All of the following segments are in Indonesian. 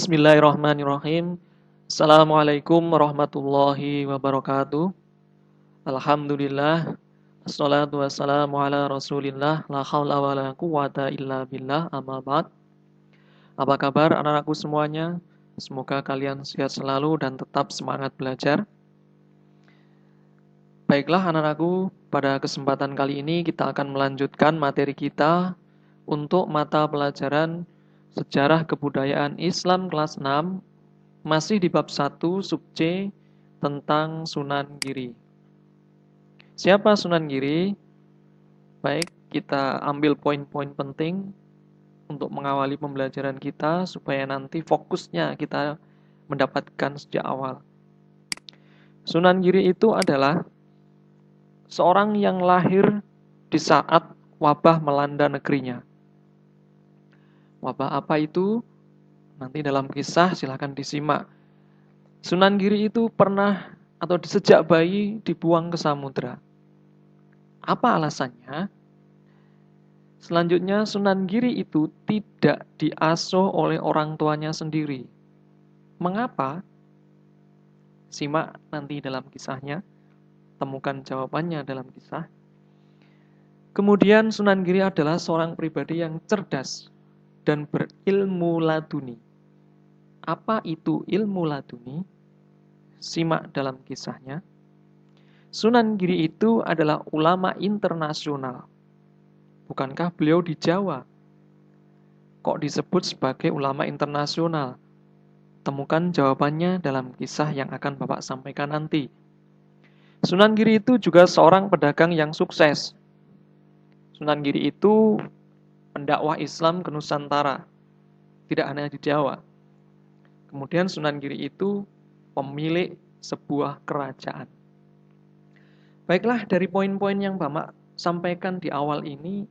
Bismillahirrahmanirrahim. Assalamualaikum warahmatullahi wabarakatuh. Alhamdulillah. Assalatu wassalamu ala rasulillah. La hawla wa la quwata illa billah. Amma ba'd. Apa kabar anak-anakku semuanya? Semoga kalian sehat selalu dan tetap semangat belajar. Baiklah anak-anakku, pada kesempatan kali ini kita akan melanjutkan materi kita untuk mata pelajaran Sejarah Kebudayaan Islam kelas 6, masih di bab 1 sub C tentang Sunan Giri. Siapa Sunan Giri? Baik, kita ambil poin-poin penting untuk mengawali pembelajaran kita supaya nanti fokusnya kita mendapatkan sejak awal. Sunan Giri itu adalah seorang yang lahir di saat wabah melanda negerinya. Wabah apa itu? Nanti dalam kisah silahkan disimak. Sunan Giri itu pernah atau sejak bayi dibuang ke samudra. Apa alasannya? Selanjutnya Sunan Giri itu tidak diasuh oleh orang tuanya sendiri. Mengapa? Simak nanti dalam kisahnya. Temukan jawabannya dalam kisah. Kemudian Sunan Giri adalah seorang pribadi yang cerdas dan berilmu laduni. Apa itu ilmu laduni? Simak dalam kisahnya. Sunan Giri itu adalah ulama internasional. Bukankah beliau di Jawa? Kok disebut sebagai ulama internasional? Temukan jawabannya dalam kisah yang akan Bapak sampaikan nanti. Sunan Giri itu juga seorang pedagang yang sukses. Sunan Giri itu pendakwah Islam ke Nusantara, tidak hanya di Jawa. Kemudian Sunan Giri itu pemilik sebuah kerajaan. Baiklah, dari poin-poin yang Bapak sampaikan di awal ini,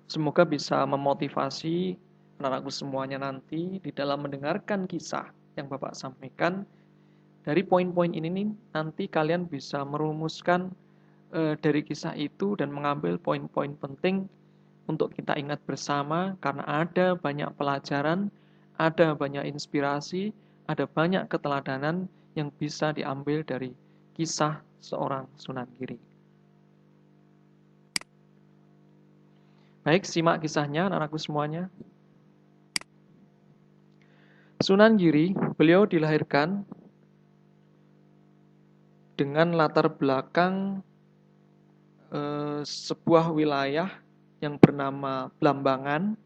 semoga bisa memotivasi anak-anakku semuanya nanti di dalam mendengarkan kisah yang Bapak sampaikan. Dari poin-poin ini nih, nanti kalian bisa merumuskan dari kisah itu dan mengambil poin-poin penting untuk kita ingat bersama, karena ada banyak pelajaran, ada banyak inspirasi, ada banyak keteladanan yang bisa diambil dari kisah seorang Sunan Giri. Baik, simak kisahnya anak-anakku semuanya. Sunan Giri, beliau dilahirkan dengan latar belakang sebuah wilayah yang bernama Blambangan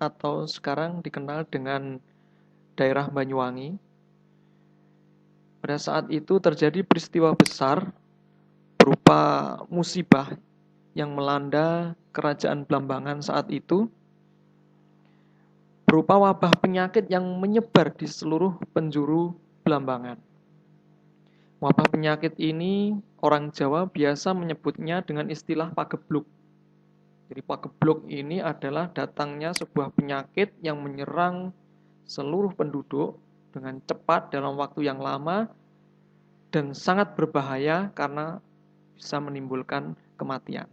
atau sekarang dikenal dengan daerah Banyuwangi. Pada saat itu terjadi peristiwa besar berupa musibah yang melanda kerajaan Blambangan saat itu, berupa wabah penyakit yang menyebar di seluruh penjuru Blambangan. Wabah penyakit ini orang Jawa biasa menyebutnya dengan istilah pagebluk. Jadi pagebluk ini adalah datangnya sebuah penyakit yang menyerang seluruh penduduk dengan cepat dalam waktu yang lama dan sangat berbahaya karena bisa menimbulkan kematian.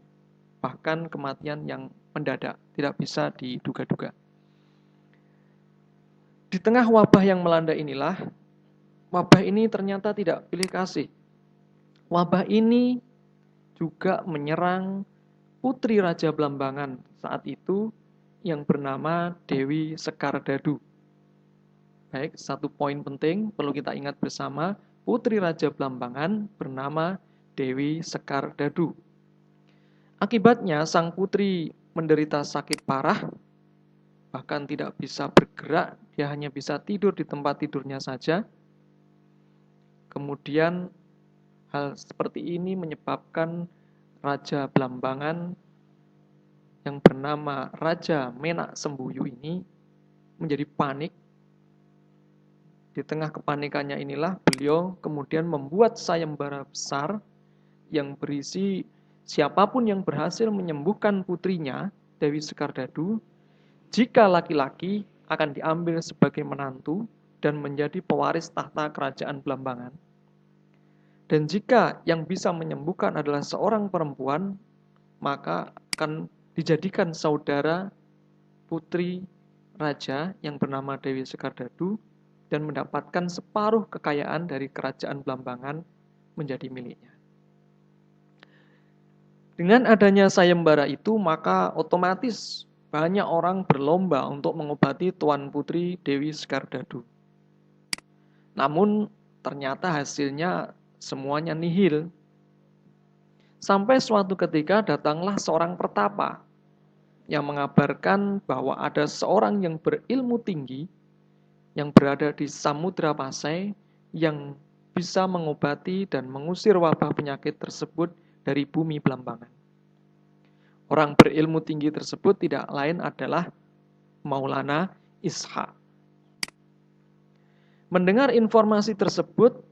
Bahkan kematian yang mendadak, tidak bisa diduga-duga. Di tengah wabah yang melanda inilah, wabah ini ternyata tidak pilih kasih. Wabah ini juga menyerang putri Raja Blambangan saat itu yang bernama Dewi Sekardadu. Baik, satu poin penting perlu kita ingat bersama, putri Raja Blambangan bernama Dewi Sekardadu. Akibatnya sang putri menderita sakit parah, bahkan tidak bisa bergerak, dia hanya bisa tidur di tempat tidurnya saja. Kemudian hal seperti ini menyebabkan Raja Blambangan yang bernama Raja Menak Sembuyu ini menjadi panik. Di tengah kepanikannya inilah beliau kemudian membuat sayembara besar yang berisi siapapun yang berhasil menyembuhkan putrinya, Dewi Sekardadu, jika laki-laki akan diambil sebagai menantu dan menjadi pewaris tahta kerajaan Blambangan. Dan jika yang bisa menyembuhkan adalah seorang perempuan, maka akan dijadikan saudara putri raja yang bernama Dewi Sekardadu dan mendapatkan separuh kekayaan dari kerajaan Blambangan menjadi miliknya. Dengan adanya sayembara itu, maka otomatis banyak orang berlomba untuk mengobati Tuan Putri Dewi Sekardadu. Namun ternyata hasilnya semuanya nihil. Sampai suatu ketika datanglah seorang pertapa yang mengabarkan bahwa ada seorang yang berilmu tinggi yang berada di Samudra Pasai yang bisa mengobati dan mengusir wabah penyakit tersebut dari bumi Blambangan. Orang berilmu tinggi tersebut tidak lain adalah Maulana Ishaq. Mendengar informasi tersebut,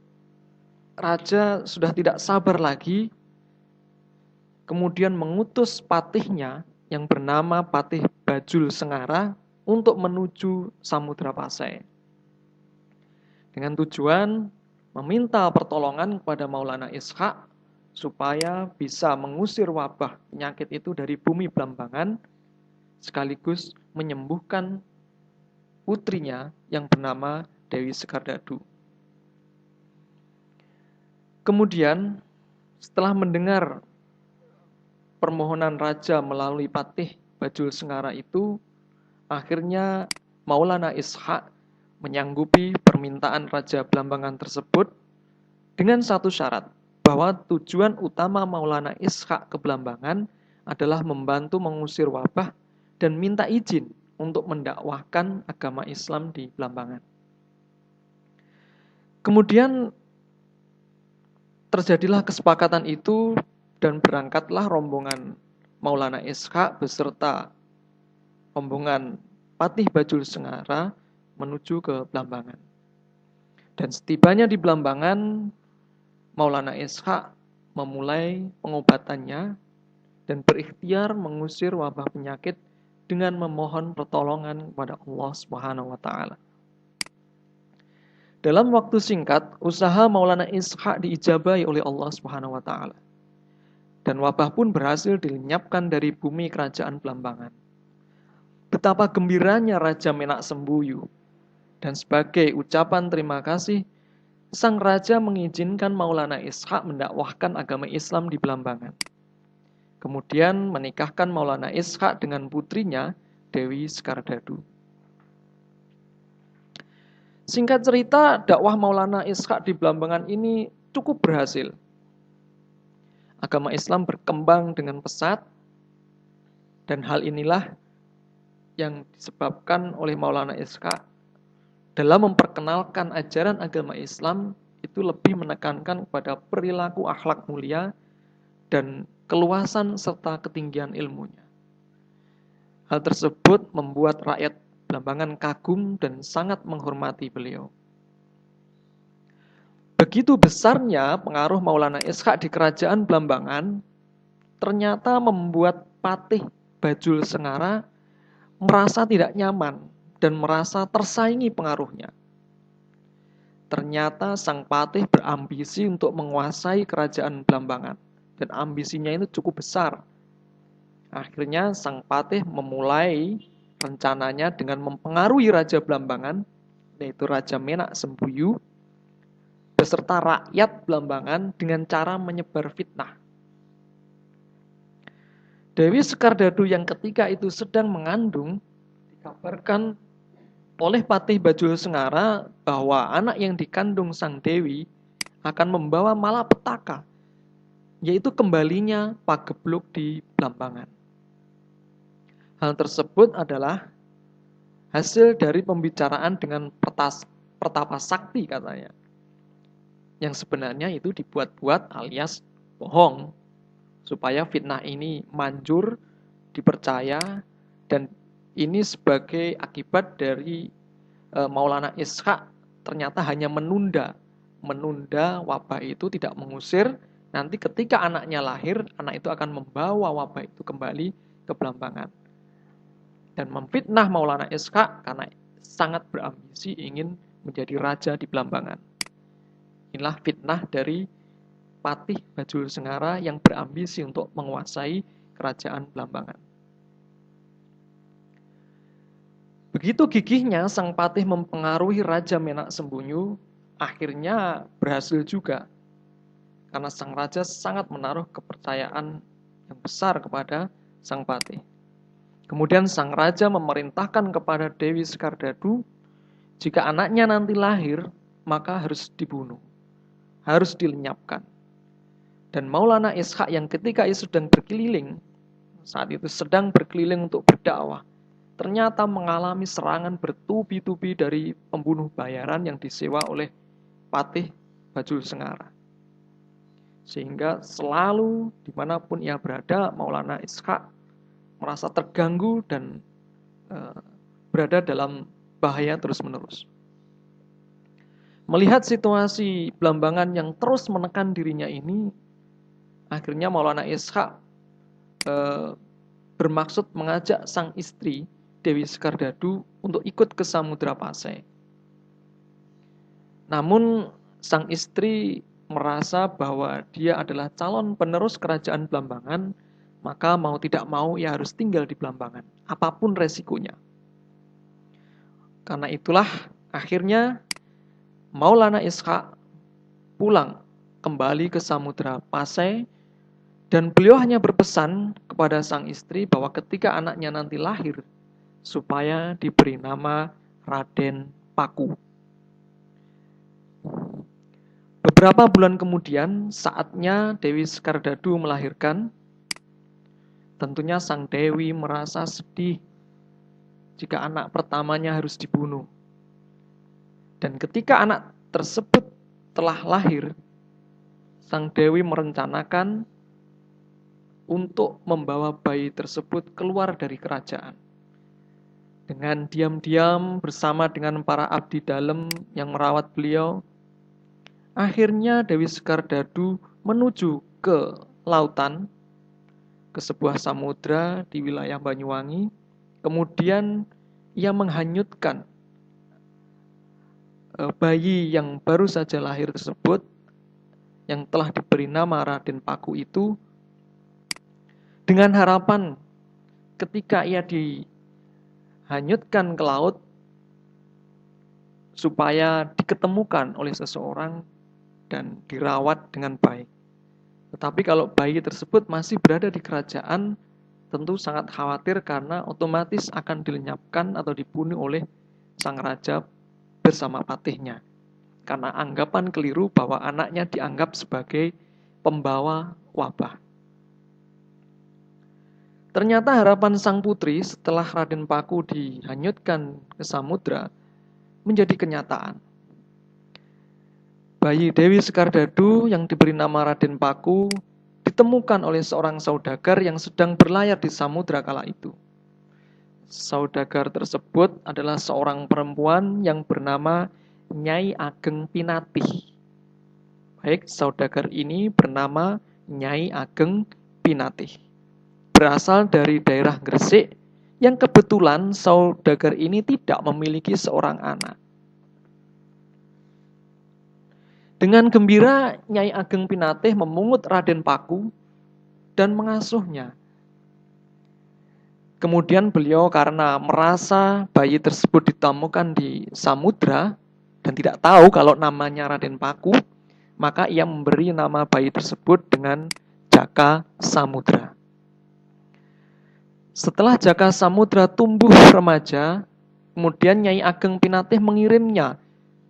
raja sudah tidak sabar lagi, kemudian mengutus patihnya yang bernama Patih Bajul Sengara untuk menuju Samudra Pasai. Dengan tujuan meminta pertolongan kepada Maulana Ishaq supaya bisa mengusir wabah penyakit itu dari bumi Blambangan, sekaligus menyembuhkan putrinya yang bernama Dewi Sekardadu. Kemudian, setelah mendengar permohonan raja melalui Patih Bajul Sengara itu, akhirnya Maulana Ishaq menyanggupi permintaan Raja Blambangan tersebut dengan satu syarat, bahwa tujuan utama Maulana Ishaq ke Blambangan adalah membantu mengusir wabah dan minta izin untuk mendakwahkan agama Islam di Blambangan. Kemudian terjadilah kesepakatan itu dan berangkatlah rombongan Maulana Ishaq beserta rombongan Patih Bajul Sengara menuju ke Blambangan. Dan setibanya di Blambangan, Maulana Ishaq memulai pengobatannya dan berikhtiar mengusir wabah penyakit dengan memohon pertolongan kepada Allah Subhanahu wa taala. Dalam waktu singkat, usaha Maulana Ishaq diijabahi oleh Allah Subhanahu wa taala. Dan wabah pun berhasil dilenyapkan dari bumi kerajaan Blambangan. Betapa gembiranya Raja Menak Sembuyu. Dan sebagai ucapan terima kasih, sang raja mengizinkan Maulana Ishaq mendakwahkan agama Islam di Blambangan. Kemudian menikahkan Maulana Ishaq dengan putrinya Dewi Sekardadu. Singkat cerita, dakwah Maulana Ishaq di Blambangan ini cukup berhasil. Agama Islam berkembang dengan pesat, dan hal inilah yang disebabkan oleh Maulana Ishaq dalam memperkenalkan ajaran agama Islam itu lebih menekankan kepada perilaku akhlak mulia dan keluasan serta ketinggian ilmunya. Hal tersebut membuat rakyat Blambangan kagum dan sangat menghormati beliau. Begitu besarnya pengaruh Maulana Ishaq di kerajaan Blambangan, ternyata membuat Patih Bajul Sengara merasa tidak nyaman dan merasa tersaingi pengaruhnya. Ternyata sang patih berambisi untuk menguasai kerajaan Blambangan, dan ambisinya itu cukup besar. Akhirnya sang patih memulai rencananya dengan mempengaruhi Raja Blambangan, yaitu Raja Menak Sembuyu, beserta rakyat Blambangan dengan cara menyebar fitnah. Dewi Sekardadu yang ketika itu sedang mengandung, dikabarkan oleh Patih Bajul Sengara bahwa anak yang dikandung sang Dewi akan membawa malapetaka, yaitu kembalinya Pagebluk di Blambangan. Hal tersebut adalah hasil dari pembicaraan dengan pertapa sakti katanya, yang sebenarnya itu dibuat-buat alias bohong, supaya fitnah ini manjur, dipercaya, dan ini sebagai akibat dari Maulana Ishaq ternyata hanya menunda wabah itu, tidak mengusir. Nanti ketika anaknya lahir, anak itu akan membawa wabah itu kembali ke Blambangan. Dan memfitnah Maulana Ishaq karena sangat berambisi ingin menjadi raja di Blambangan. Inilah fitnah dari Patih Bajul Sengara yang berambisi untuk menguasai kerajaan Blambangan. Begitu gigihnya sang patih mempengaruhi Raja Menak Sembunyu, akhirnya berhasil juga. Karena sang raja sangat menaruh kepercayaan yang besar kepada sang patih. Kemudian sang raja memerintahkan kepada Dewi Skardadu, jika anaknya nanti lahir, maka harus dibunuh, harus dilenyapkan. Dan Maulana Ishak yang ketika itu sedang berkeliling, saat itu sedang berkeliling untuk berdakwah, ternyata mengalami serangan bertubi-tubi dari pembunuh bayaran yang disewa oleh Patih Bajul Sengara. Sehingga selalu dimanapun ia berada, Maulana Ishak merasa terganggu dan berada dalam bahaya terus-menerus. Melihat situasi Blambangan yang terus menekan dirinya ini, akhirnya Maulana Ishak bermaksud mengajak sang istri Dewi Skardadu untuk ikut ke Samudra Pasai. Namun sang istri merasa bahwa dia adalah calon penerus kerajaan Blambangan, maka mau tidak mau ia harus tinggal di Blambangan, apapun resikonya. Karena itulah akhirnya Maulana Ishak pulang kembali ke Samudra Pasai, dan beliau hanya berpesan kepada sang istri bahwa ketika anaknya nanti lahir, supaya diberi nama Raden Paku. Beberapa bulan kemudian, saatnya Dewi Skardadu melahirkan. Tentunya sang Dewi merasa sedih jika anak pertamanya harus dibunuh. Dan ketika anak tersebut telah lahir, sang Dewi merencanakan untuk membawa bayi tersebut keluar dari kerajaan. Dengan diam-diam bersama dengan para abdi dalem yang merawat beliau, akhirnya Dewi Skardadu menuju ke lautan, ke sebuah samudra di wilayah Banyuwangi. Kemudian ia menghanyutkan bayi yang baru saja lahir tersebut, yang telah diberi nama Raden Paku itu, dengan harapan ketika ia dihanyutkan ke laut, supaya diketemukan oleh seseorang dan dirawat dengan baik. Tetapi kalau bayi tersebut masih berada di kerajaan, tentu sangat khawatir karena otomatis akan dilenyapkan atau dibunuh oleh sang raja bersama patihnya. Karena anggapan keliru bahwa anaknya dianggap sebagai pembawa wabah. Ternyata harapan sang putri setelah Raden Paku dihanyutkan ke samudra menjadi kenyataan. Bayi Dewi Skardadu yang diberi nama Raden Paku ditemukan oleh seorang saudagar yang sedang berlayar di samudra kala itu. Saudagar tersebut adalah seorang perempuan yang bernama Nyai Ageng Pinatih. Baik, saudagar ini bernama Nyai Ageng Pinatih. Berasal dari daerah Gresik, yang kebetulan saudagar ini tidak memiliki seorang anak. Dengan gembira, Nyai Ageng Pinatih memungut Raden Paku dan mengasuhnya. Kemudian beliau karena merasa bayi tersebut ditemukan di samudra dan tidak tahu kalau namanya Raden Paku, maka ia memberi nama bayi tersebut dengan Jaka Samudra. Setelah Jaka Samudra tumbuh remaja, kemudian Nyai Ageng Pinatih mengirimnya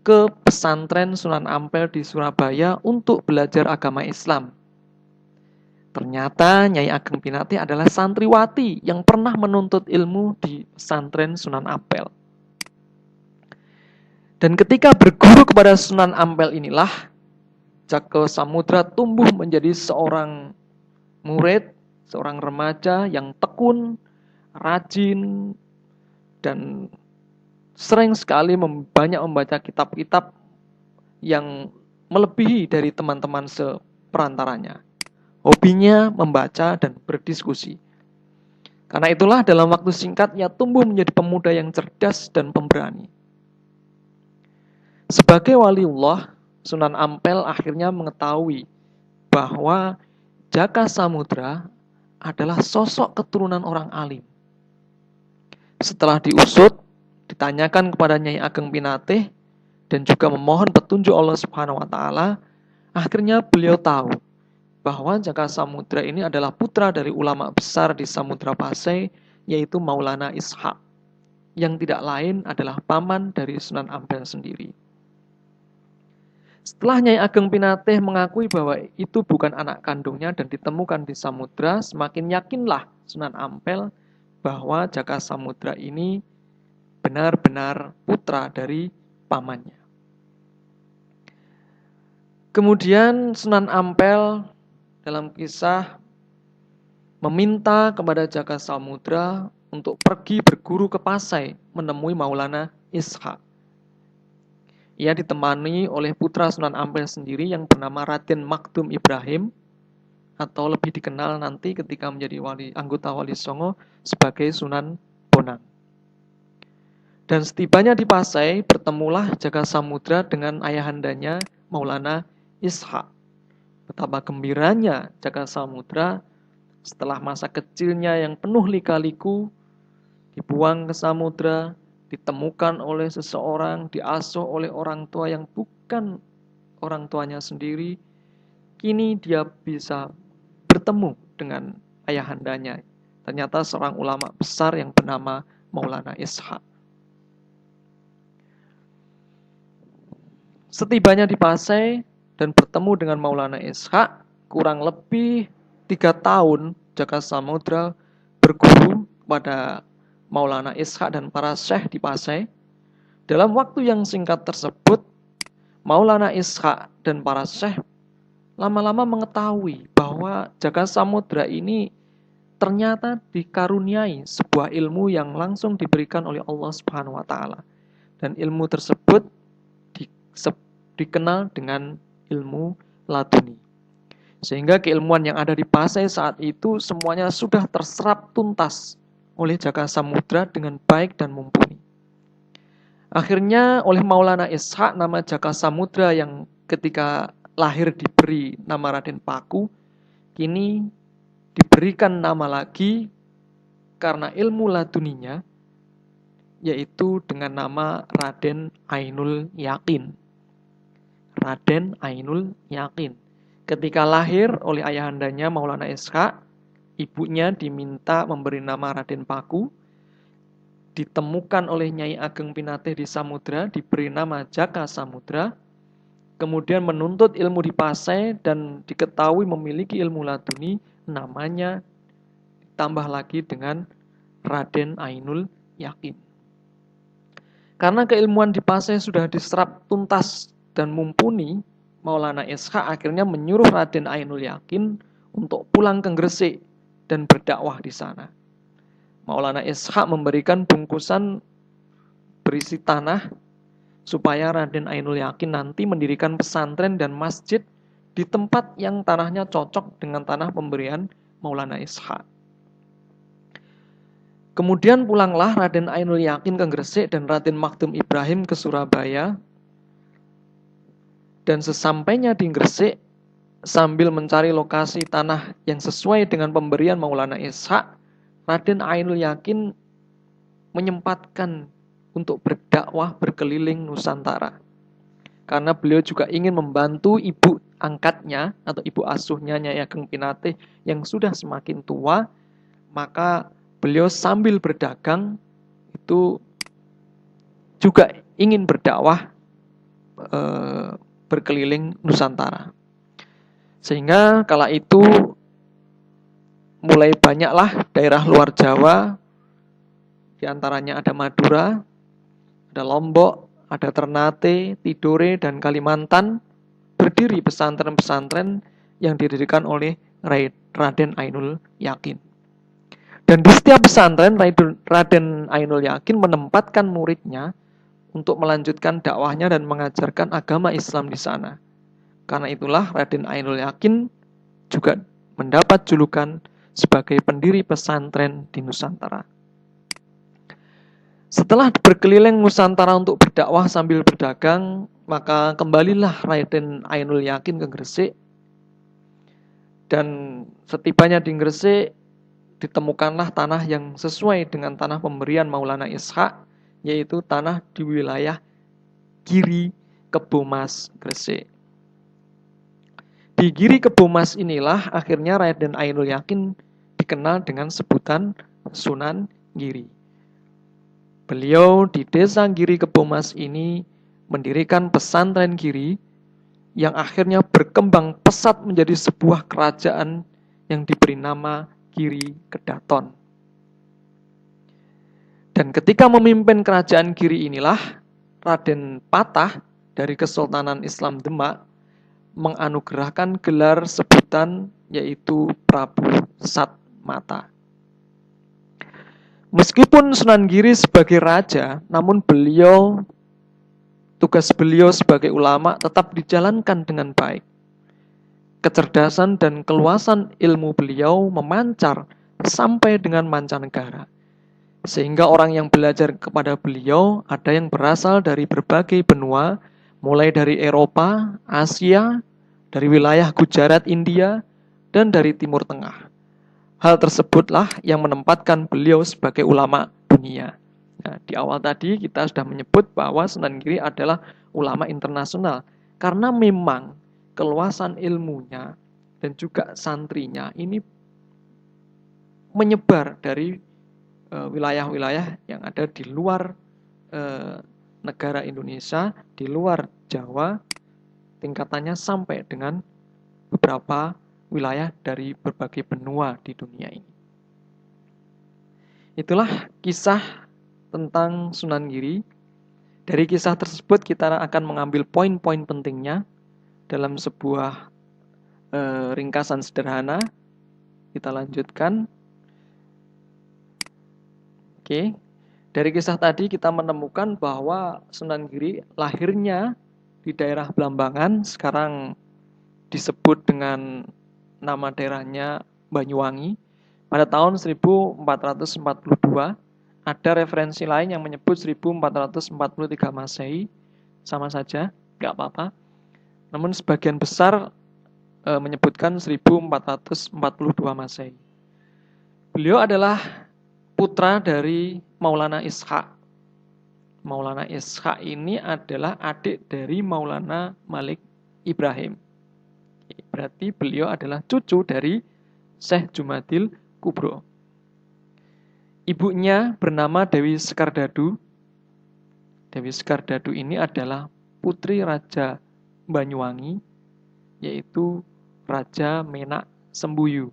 ke pesantren Sunan Ampel di Surabaya untuk belajar agama Islam. Ternyata Nyai Ageng Pinatih adalah santriwati yang pernah menuntut ilmu di pesantren Sunan Ampel. Dan ketika berguru kepada Sunan Ampel inilah, Jaka Samudra tumbuh menjadi seorang murid, seorang remaja yang tekun, rajin, dan sering sekali banyak membaca kitab-kitab yang melebihi dari teman-teman seperantaranya. Hobinya membaca dan berdiskusi. Karena itulah dalam waktu singkat ia tumbuh menjadi pemuda yang cerdas dan pemberani. Sebagai waliullah, Sunan Ampel akhirnya mengetahui bahwa Jaka Samudra adalah sosok keturunan orang alim. Setelah diusut, ditanyakan kepada Nyai Ageng Pinatih dan juga memohon petunjuk Allah Subhanahu wa taala, akhirnya beliau tahu bahwa Jaka Samudra ini adalah putra dari ulama besar di Samudra Pasai, yaitu Maulana Ishaq, yang tidak lain adalah paman dari Sunan Ampel sendiri. Setelah Nyai Ageng Pinatih mengakui bahwa itu bukan anak kandungnya dan ditemukan di samudra, semakin yakinlah Sunan Ampel bahwa Jaka Samudra ini benar-benar putra dari pamannya. Kemudian Sunan Ampel dalam kisah meminta kepada Jaka Samudra untuk pergi berguru ke Pasai menemui Maulana Ishaq. Ia ditemani oleh putra Sunan Ampel sendiri yang bernama Raden Makdum Ibrahim, atau lebih dikenal nanti ketika menjadi anggota Wali Songo sebagai Sunan Bonang. Dan setibanya di Pasai, bertemulah Jaka Samudra dengan ayahandanya Maulana Ishaq. Betapa gembiranya Jaka Samudra setelah masa kecilnya yang penuh lika-liku dibuang ke samudra, ditemukan oleh seseorang, diasuh oleh orang tua yang bukan orang tuanya sendiri, kini dia bisa bertemu dengan ayahandanya. Ternyata seorang ulama besar yang bernama Maulana Ishaq. Setibanya di Pasai dan bertemu dengan Maulana Ishaq, kurang lebih 3 tahun Jaka Samudra berguru pada Maulana Ishaq dan para syekh di Pasai. Dalam waktu yang singkat tersebut, Maulana Ishaq dan para syekh lama-lama mengetahui bahwa Jaka Samudra ini ternyata dikaruniai sebuah ilmu yang langsung diberikan oleh Allah Subhanahu wa taala. Dan ilmu tersebut dikenal dengan ilmu laduni. Sehingga keilmuan yang ada di Pasai saat itu semuanya sudah terserap tuntas oleh Jaka Samudra dengan baik dan mumpuni. Akhirnya oleh Maulana Ishaq, nama Jaka Samudra yang ketika lahir diberi nama Raden Paku, kini diberikan nama lagi karena ilmu laduninya, yaitu dengan nama Raden Ainul Yakin. Raden Ainul Yakin. Ketika lahir oleh ayahandanya Maulana Ishaq, ibunya diminta memberi nama Raden Paku, ditemukan oleh Nyai Ageng Pinatih di samudra, diberi nama Jaka Samudra, kemudian menuntut ilmu di Pasai dan diketahui memiliki ilmu laduni, namanya ditambah lagi dengan Raden Ainul Yakin. Karena keilmuan di Pasai sudah diserap tuntas dan mumpuni, Maulana Ishaq akhirnya menyuruh Raden Ainul Yakin untuk pulang ke Gresik dan berdakwah di sana. Maulana Ishaq memberikan bungkusan berisi tanah supaya Raden Ainul Yakin nanti mendirikan pesantren dan masjid di tempat yang tanahnya cocok dengan tanah pemberian Maulana Ishaq. Kemudian pulanglah Raden Ainul Yakin ke Gresik dan Raden Makdum Ibrahim ke Surabaya. Dan sesampainya di Gresik, sambil mencari lokasi tanah yang sesuai dengan pemberian Maulana Ishaq, Raden Ainul Yakin menyempatkan untuk berdakwah berkeliling Nusantara. Karena beliau juga ingin membantu ibu angkatnya atau ibu asuhnya Nyai Ageng Pinatih yang sudah semakin tua, maka beliau sambil berdagang itu juga ingin berdakwah berkeliling Nusantara. Sehingga kala itu mulai banyaklah daerah luar Jawa, diantaranya ada Madura, ada Lombok, ada Ternate, Tidore, dan Kalimantan, berdiri pesantren-pesantren yang didirikan oleh Raden Ainul Yakin. Dan di setiap pesantren, Raden Ainul Yakin menempatkan muridnya untuk melanjutkan dakwahnya dan mengajarkan agama Islam di sana. Karena itulah Raden Ainul Yakin juga mendapat julukan sebagai pendiri pesantren di Nusantara. Setelah berkeliling Nusantara untuk berdakwah sambil berdagang, maka kembalilah Raden Ainul Yakin ke Gresik. Dan setibanya di Gresik, ditemukanlah tanah yang sesuai dengan tanah pemberian Maulana Ishaq, yaitu tanah di wilayah Giri Kebomas Gresik. Di Giri Kebomas inilah akhirnya Raden Ainul Yakin dikenal dengan sebutan Sunan Giri. Beliau di desa Giri Kebomas ini mendirikan pesantren Giri yang akhirnya berkembang pesat menjadi sebuah kerajaan yang diberi nama Giri Kedaton. Dan ketika memimpin kerajaan Giri inilah, Raden Patah dari Kesultanan Islam Demak menganugerahkan gelar sebutan yaitu Prabu Satmata. Meskipun Sunan Giri sebagai raja, namun tugas beliau sebagai ulama tetap dijalankan dengan baik. Kecerdasan dan keluasan ilmu beliau memancar sampai dengan mancanegara. Sehingga orang yang belajar kepada beliau ada yang berasal dari berbagai benua, mulai dari Eropa, Asia, dari wilayah Gujarat, India, dan dari Timur Tengah. Hal tersebutlah yang menempatkan beliau sebagai ulama dunia. Nah, di awal tadi kita sudah menyebut bahwa Sunan Giri adalah ulama internasional karena memang keluasan ilmunya dan juga santrinya ini menyebar dari wilayah-wilayah yang ada di luar negara Indonesia, di luar Jawa, tingkatannya sampai dengan beberapa wilayah dari berbagai benua di dunia ini. Itulah kisah tentang Sunan Giri. Dari kisah tersebut kita akan mengambil poin-poin pentingnya dalam sebuah ringkasan sederhana. Kita lanjutkan. Oke. Dari kisah tadi kita menemukan bahwa Sunan Giri lahirnya di daerah Blambangan, sekarang disebut dengan nama daerahnya Banyuwangi. Pada tahun 1442, ada referensi lain yang menyebut 1443 Masehi, sama saja, nggak apa-apa. Namun sebagian besar menyebutkan 1442 Masehi. Beliau adalah putra dari Maulana Ishaq. Maulana Ishaq ini adalah adik dari Maulana Malik Ibrahim. Berarti beliau adalah cucu dari Syekh Jumadil Kubro. Ibunya bernama Dewi Sekardadu. Dewi Sekardadu ini adalah putri Raja Banyuwangi, yaitu Raja Menak Sembuyu.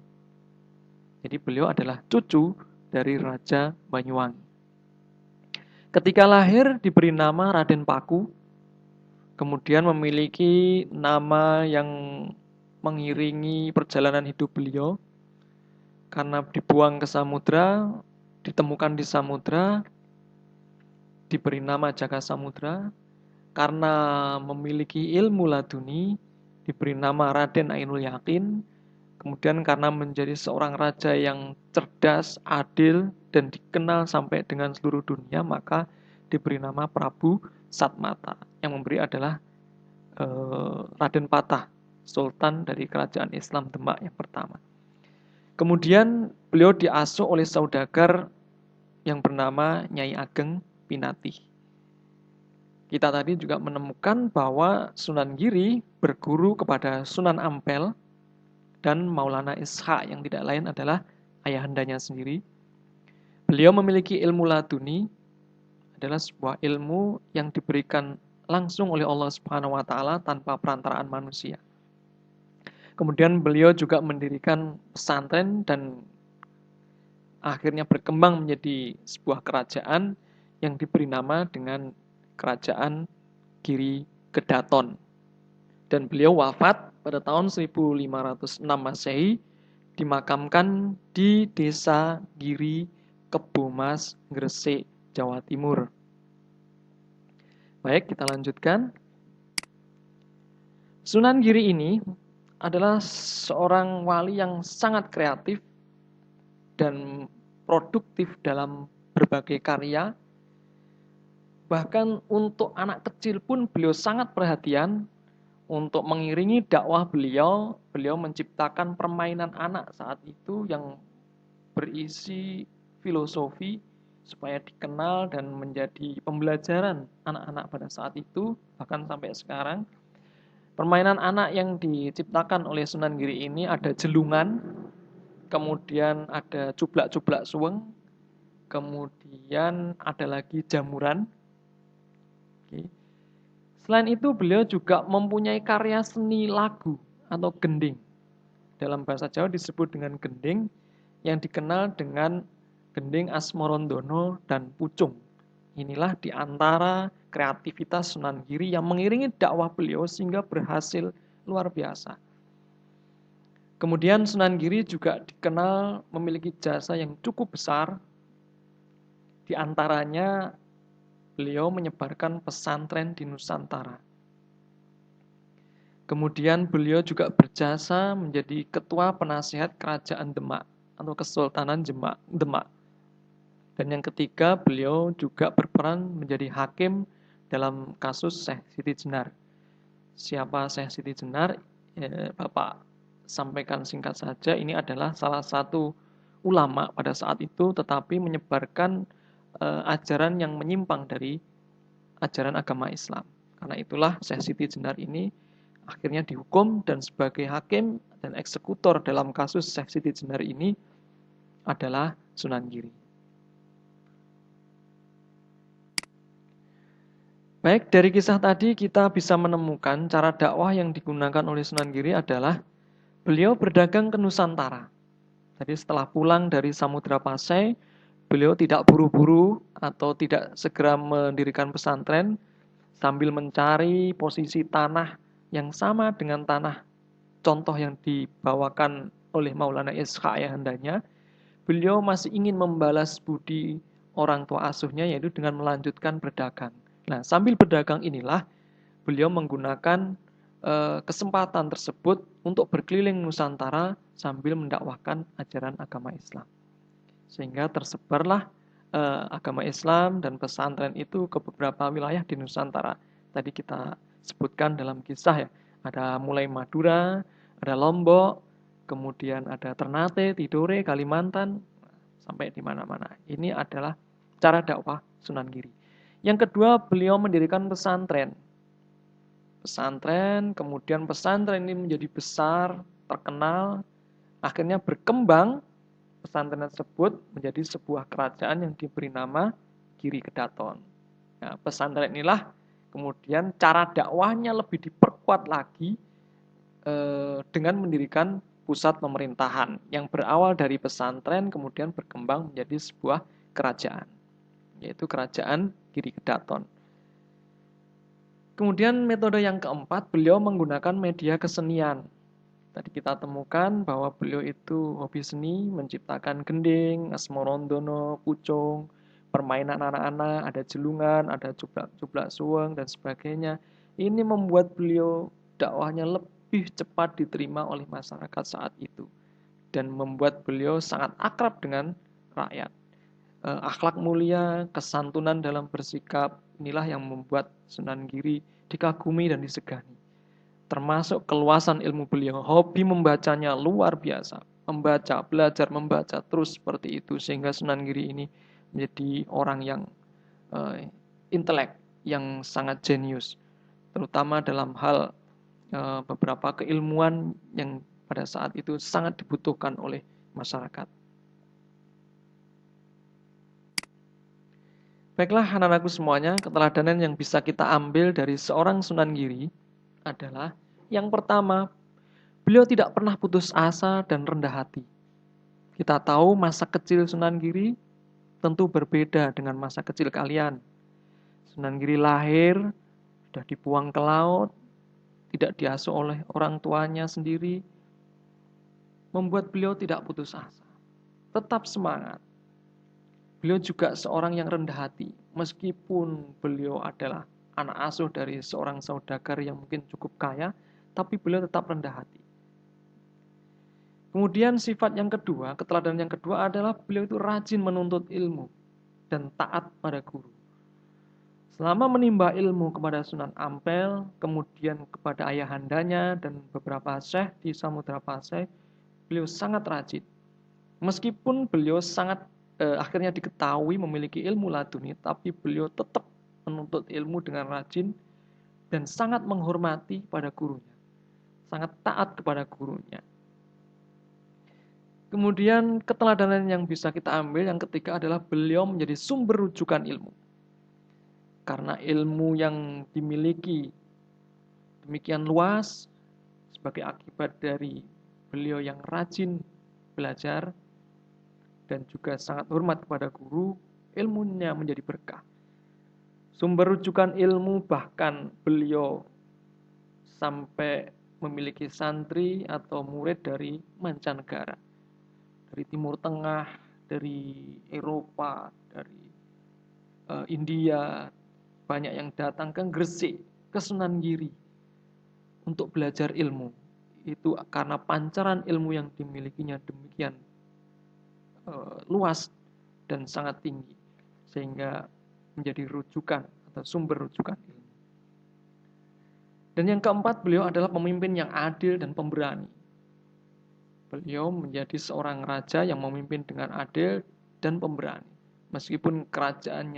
Jadi beliau adalah cucu dari Raja Banyuwangi. Ketika lahir diberi nama Raden Paku, kemudian memiliki nama yang mengiringi perjalanan hidup beliau, karena dibuang ke samudra, ditemukan di samudra, diberi nama Jaka Samudra, karena memiliki ilmu laduni, diberi nama Raden Ainul Yakin, kemudian karena menjadi seorang raja yang cerdas, adil, dan dikenal sampai dengan seluruh dunia, maka diberi nama Prabu Satmata. Yang memberi adalah Raden Patah, Sultan dari Kerajaan Islam Demak yang pertama. Kemudian beliau diasuh oleh saudagar yang bernama Nyai Ageng Pinatih. Kita tadi juga menemukan bahwa Sunan Giri berguru kepada Sunan Ampel dan Maulana Ishaq yang tidak lain adalah ayahandanya sendiri. Beliau memiliki ilmu laduni, adalah sebuah ilmu yang diberikan langsung oleh Allah Subhanahu wa taala tanpa perantaraan manusia. Kemudian beliau juga mendirikan pesantren dan akhirnya berkembang menjadi sebuah kerajaan yang diberi nama dengan Kerajaan Giri Kedaton. Dan beliau wafat pada tahun 1506 Masehi, dimakamkan di Desa Giri Kebomas, Gresik, Jawa Timur. Baik, kita lanjutkan. Sunan Giri ini adalah seorang wali yang sangat kreatif dan produktif dalam berbagai karya. Bahkan untuk anak kecil pun beliau sangat perhatian. Untuk mengiringi dakwah beliau menciptakan permainan anak saat itu yang berisi filosofi supaya dikenal dan menjadi pembelajaran anak-anak pada saat itu, bahkan sampai sekarang. Permainan anak yang diciptakan oleh Sunan Giri ini ada jelungan, kemudian ada cublak-cublak suweng, kemudian ada lagi jamuran. Oke. Selain itu beliau juga mempunyai karya seni lagu atau gending. Dalam bahasa Jawa disebut dengan gending, yang dikenal dengan gending Asmorondono dan Pucung. Inilah di antara kreativitas Sunan Giri yang mengiringi dakwah beliau sehingga berhasil luar biasa. Kemudian Sunan Giri juga dikenal memiliki jasa yang cukup besar. Di antaranya beliau menyebarkan pesantren di Nusantara. Kemudian beliau juga berjasa menjadi ketua penasihat kerajaan Demak atau Kesultanan Demak. Dan yang ketiga, beliau juga berperan menjadi hakim dalam kasus Syekh Siti Jenar. Siapa Syekh Siti Jenar? Bapak sampaikan singkat saja, ini adalah salah satu ulama pada saat itu, tetapi menyebarkan ajaran yang menyimpang dari ajaran agama Islam. Karena itulah Syekh Siti Jenar ini akhirnya dihukum, dan sebagai hakim dan eksekutor dalam kasus Syekh Siti Jenar ini adalah Sunan Giri. Baik, dari kisah tadi kita bisa menemukan cara dakwah yang digunakan oleh Sunan Giri adalah beliau berdagang ke Nusantara. Jadi setelah pulang dari Samudra Pasai, beliau tidak buru-buru atau tidak segera mendirikan pesantren sambil mencari posisi tanah yang sama dengan tanah contoh yang dibawakan oleh Maulana Ishaq ayahandanya. Beliau masih ingin membalas budi orang tua asuhnya, yaitu dengan melanjutkan berdagang. Nah, sambil berdagang inilah beliau menggunakan kesempatan tersebut untuk berkeliling Nusantara sambil mendakwahkan ajaran agama Islam. Sehingga tersebarlah agama Islam dan pesantren itu ke beberapa wilayah di Nusantara. Tadi kita sebutkan dalam kisah ya, ada mulai Madura, ada Lombok, kemudian ada Ternate, Tidore, Kalimantan, sampai di mana-mana. Ini adalah cara dakwah Sunan Giri. Yang kedua, beliau mendirikan pesantren. Kemudian pesantren ini menjadi besar, terkenal, akhirnya berkembang. Pesantren tersebut menjadi sebuah kerajaan yang diberi nama Giri Kedaton. Nah, pesantren inilah kemudian cara dakwahnya lebih diperkuat lagi dengan mendirikan pusat pemerintahan yang berawal dari pesantren kemudian berkembang menjadi sebuah kerajaan, yaitu kerajaan Giri Kedaton. Kemudian metode yang keempat, beliau menggunakan media kesenian. Tadi kita temukan bahwa beliau itu hobi seni, menciptakan gending, asmorondono, pucung, permainan anak-anak, ada jelungan, ada cublak-cublak suweng, dan sebagainya. Ini membuat beliau dakwahnya lebih cepat diterima oleh masyarakat saat itu. Dan membuat beliau sangat akrab dengan rakyat. Akhlak mulia, kesantunan dalam bersikap, inilah yang membuat Sunan Giri dikagumi dan disegani. Termasuk keluasan ilmu beliau, hobi membacanya luar biasa. Membaca, belajar membaca terus seperti itu, sehingga Sunan Giri ini menjadi orang yang intelek, yang sangat jenius. Terutama dalam hal beberapa keilmuan yang pada saat itu sangat dibutuhkan oleh masyarakat. Baiklah anak-anakku semuanya, keteladanan yang bisa kita ambil dari seorang Sunan Giri adalah yang pertama, beliau tidak pernah putus asa dan rendah hati. Kita tahu masa kecil Sunan Giri tentu berbeda dengan masa kecil kalian. Sunan Giri lahir, sudah dibuang ke laut, tidak diasuh oleh orang tuanya sendiri, membuat beliau tidak putus asa. Tetap semangat. Beliau juga seorang yang rendah hati, meskipun beliau adalah anak asuh dari seorang saudagar yang mungkin cukup kaya, tapi beliau tetap rendah hati. Kemudian sifat yang kedua, keteladanan yang kedua adalah beliau itu rajin menuntut ilmu dan taat pada guru. Selama menimba ilmu kepada Sunan Ampel, kemudian kepada ayahandanya dan beberapa syekh di Samudra Pasai, beliau sangat rajin. Meskipun beliau sangat akhirnya diketahui memiliki ilmu laduni, tapi beliau tetap menuntut ilmu dengan rajin dan sangat menghormati pada gurunya, sangat taat kepada gurunya. Kemudian keteladanan yang bisa kita ambil yang ketiga adalah beliau menjadi sumber rujukan ilmu. Karena ilmu yang dimiliki demikian luas sebagai akibat dari beliau yang rajin belajar dan juga sangat hormat kepada guru, ilmunya menjadi berkah. Sumber rujukan ilmu bahkan beliau sampai memiliki santri atau murid dari mancanegara, dari Timur Tengah, dari Eropa, dari India, banyak yang datang ke Gresik, ke Sunan Giri untuk belajar ilmu. Itu karena pancaran ilmu yang dimilikinya demikian luas dan sangat tinggi, sehingga menjadi rujukan atau sumber rujukan ilmu. Dan yang keempat, beliau adalah pemimpin yang adil dan pemberani. Beliau menjadi seorang raja yang memimpin dengan adil dan pemberani. Meskipun kerajaan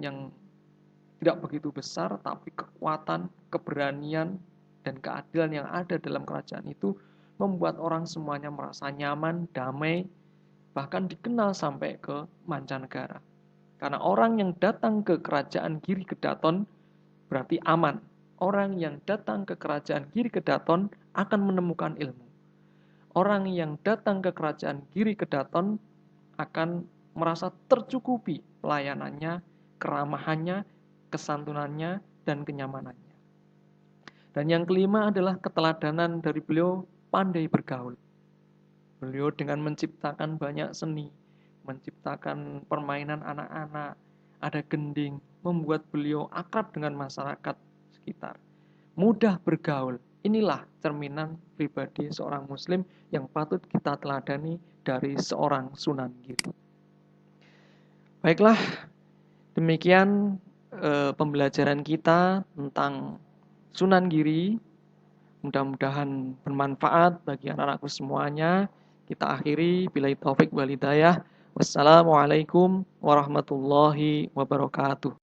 yang tidak begitu besar, tapi kekuatan, keberanian, dan keadilan yang ada dalam kerajaan itu membuat orang semuanya merasa nyaman, damai, bahkan dikenal sampai ke mancanegara. Karena orang yang datang ke kerajaan Giri Kedaton berarti aman. Orang yang datang ke kerajaan Giri Kedaton akan menemukan ilmu. Orang yang datang ke kerajaan Giri Kedaton akan merasa tercukupi pelayanannya, keramahannya, kesantunannya, dan kenyamanannya. Dan yang kelima adalah keteladanan dari beliau pandai bergaul. Beliau dengan menciptakan banyak seni, menciptakan permainan anak-anak, ada gending, membuat beliau akrab dengan masyarakat sekitar. Mudah bergaul. Inilah cerminan pribadi seorang muslim yang patut kita teladani dari seorang Sunan Giri. Baiklah, demikian pembelajaran kita tentang Sunan Giri. Mudah-mudahan bermanfaat bagi anak-anakku semuanya. Kita akhiri billahi taufik wal hidayah. Wassalamualaikum warahmatullahi wabarakatuh.